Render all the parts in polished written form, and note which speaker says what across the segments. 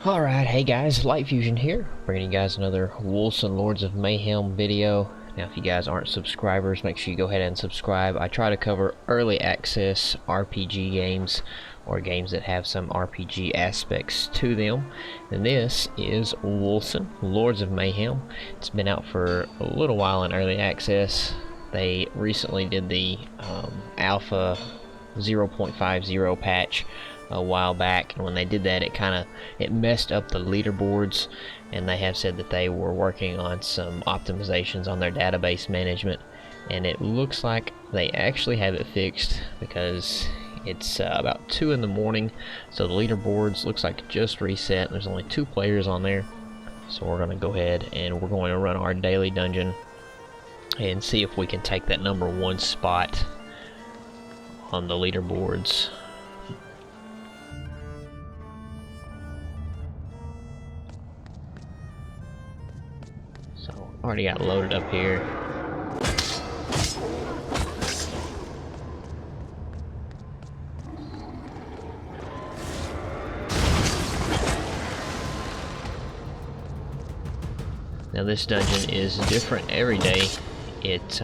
Speaker 1: Alright, hey guys, Light Fusion here, bringing you guys another Wolcen Lords of Mayhem video. Now if you guys aren't subscribers, make sure you go ahead and subscribe. I try to cover early access RPG games, or games that have some RPG aspects to them. And this is Wolcen Lords of Mayhem. It's been out for a little while in early access. They recently did the Alpha 0.50 patch a while back, and when they did that, it messed up the leaderboards, and they have said that they were working on some optimizations on their database management, and it looks like they actually have it fixed, because it's about 2 in the morning, so the leaderboards looks like just reset. There's only 2 players on there, so we're going to go ahead and we're going to run our daily dungeon and see if we can take that #1 spot on the leaderboards. So already got loaded up here. Now this dungeon is different every day. It's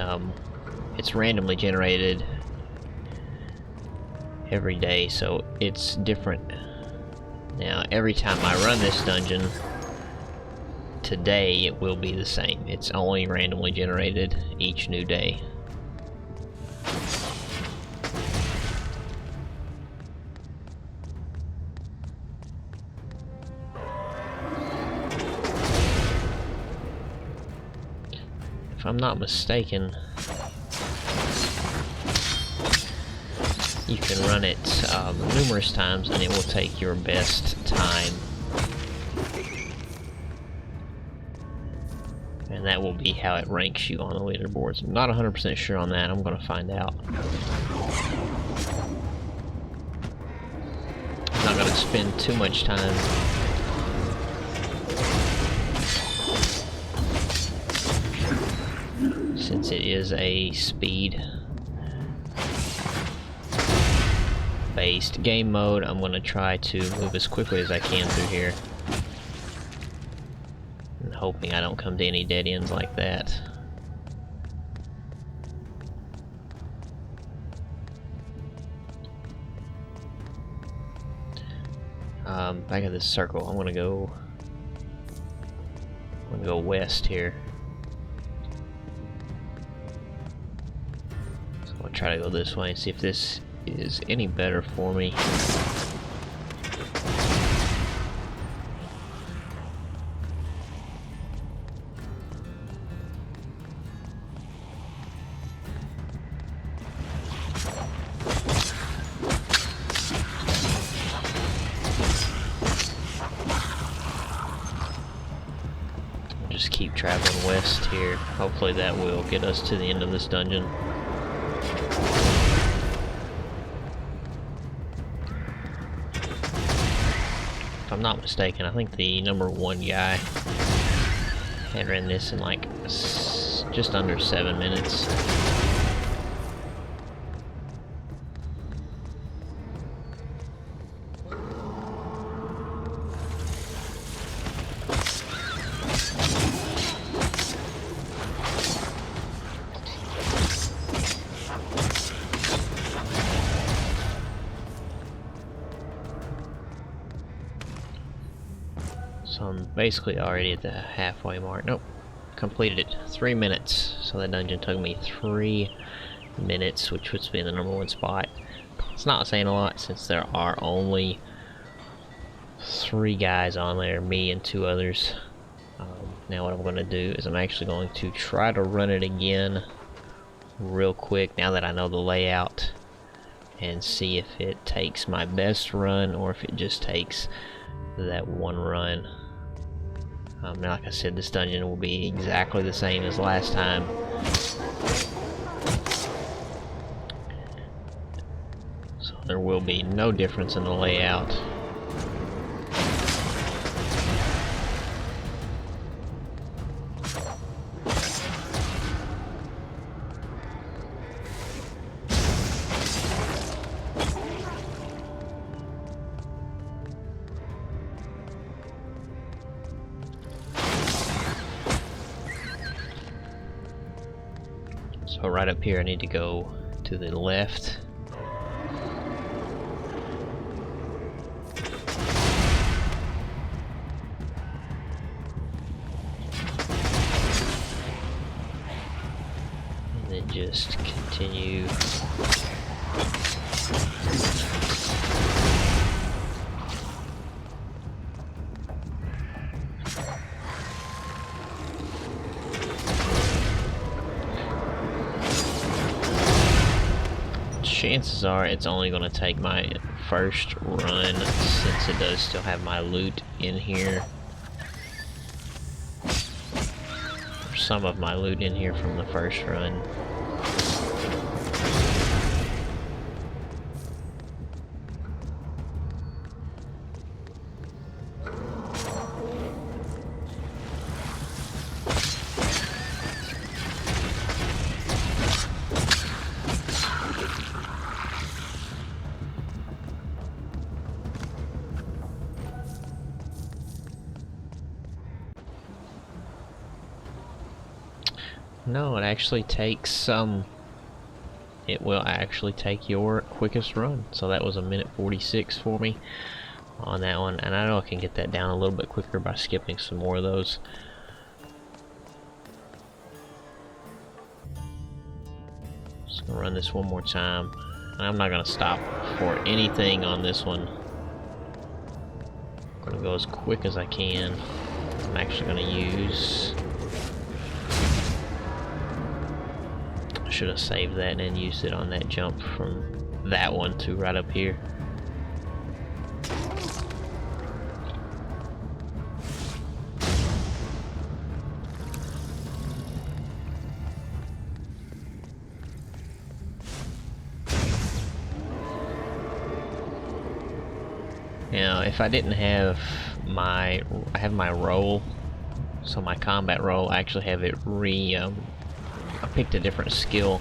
Speaker 1: randomly generated every day, so it's different. Now every time I run this dungeon today, it will be the same. It's only randomly generated each new day. If I'm not mistaken, you can run it numerous times and it will take your best time, and that will be how it ranks you on the leaderboards. I'm not 100% sure on that. I'm going to find out. I'm not going to spend too much time since it is a speed based game mode. I'm going to try to move as quickly as I can through here, and hoping I don't come to any dead ends like that. Back of this circle, I'm gonna go west here. So I'll try to go this way and see if this is any better for me. Just keep traveling west here. Hopefully that will get us to the end of this dungeon. If I'm not mistaken, I think the #1 guy had ran this in like just under 7 minutes. So I'm basically already at the halfway mark. Nope, completed it. 3 minutes. So that dungeon took me 3 minutes, which puts me in the #1 spot. It's not saying a lot since there are only 3 guys on there, me and 2 others. Now what I'm going to do is I'm actually going to try to run it again real quick now that I know the layout, and see if it takes my best run or if it just takes that one run. Now, like I said, this dungeon will be exactly the same as last time. So there will be no difference in the layout. So right up here I need to go to the left. And then just continue. Chances are it's only going to take my first run, since it does still have my loot in here. Or some of my loot in here from the first run. No, it actually takes some. It will actually take your quickest run. So that was 1:46 for me on that one, and I know I can get that down a little bit quicker by skipping some more of those. Just gonna run this one more time. I'm not gonna stop for anything on this one. I'm gonna go as quick as I can. I'm actually gonna use. Should have saved that and then used it on that jump from that one to right up here. Now, if I didn't have my, I have my roll, so my combat roll, I actually have it I picked a different skill.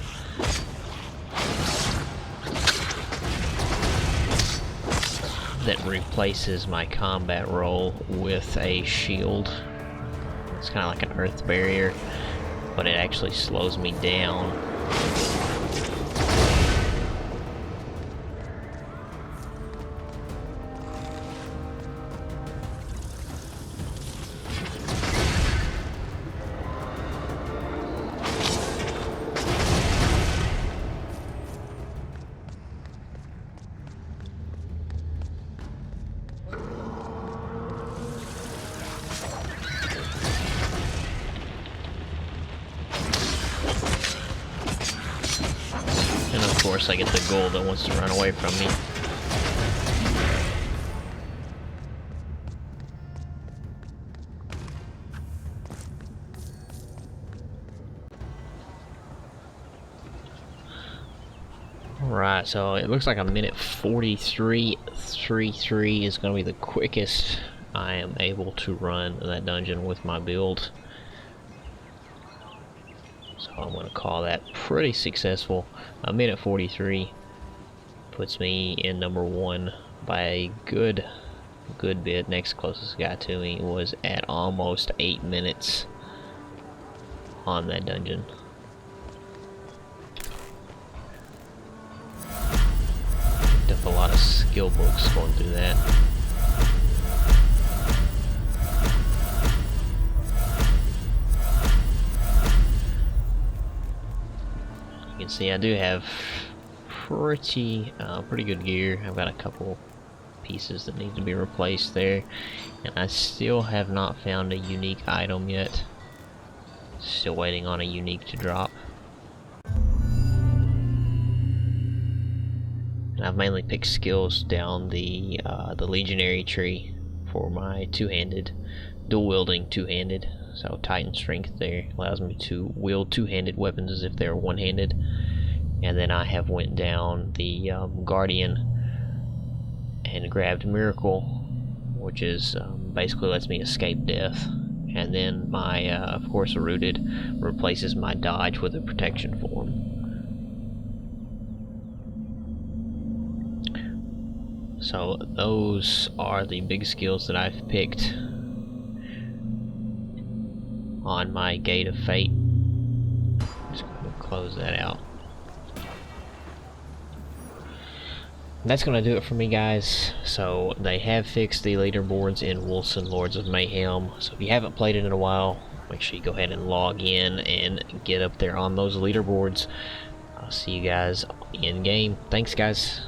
Speaker 1: That replaces my combat roll with a shield. It's kind of like an earth barrier, but it actually slows me down. And of course I get the ghoul that wants to run away from me. Alright, so it looks like 1:43.33 is going to be the quickest I am able to run that dungeon with my build. So I'm going to call that pretty successful. 1:43 puts me in #1 by a good bit. Next closest guy to me was at almost 8 minutes on that dungeon. Picked up a lot of skill books going through that. You can see I do have pretty good gear. I've got a couple pieces that need to be replaced there, and I still have not found a unique item yet. Still waiting on a unique to drop. And I've mainly picked skills down the legionary tree for my two-handed, dual-wielding two-handed. So Titan Strength there allows me to wield two-handed weapons as if they're one-handed. And then I have went down the Guardian and grabbed Miracle, which is basically lets me escape death. And then my, of course, Rooted replaces my dodge with a protection form. So those are the big skills that I've picked on my Gate of Fate. Just gonna close that out. That's gonna do it for me, guys. So they have fixed the leaderboards in Wolcen Lords of Mayhem. So if you haven't played it in a while, make sure you go ahead and log in and get up there on those leaderboards. I'll see you guys in game. Thanks, guys.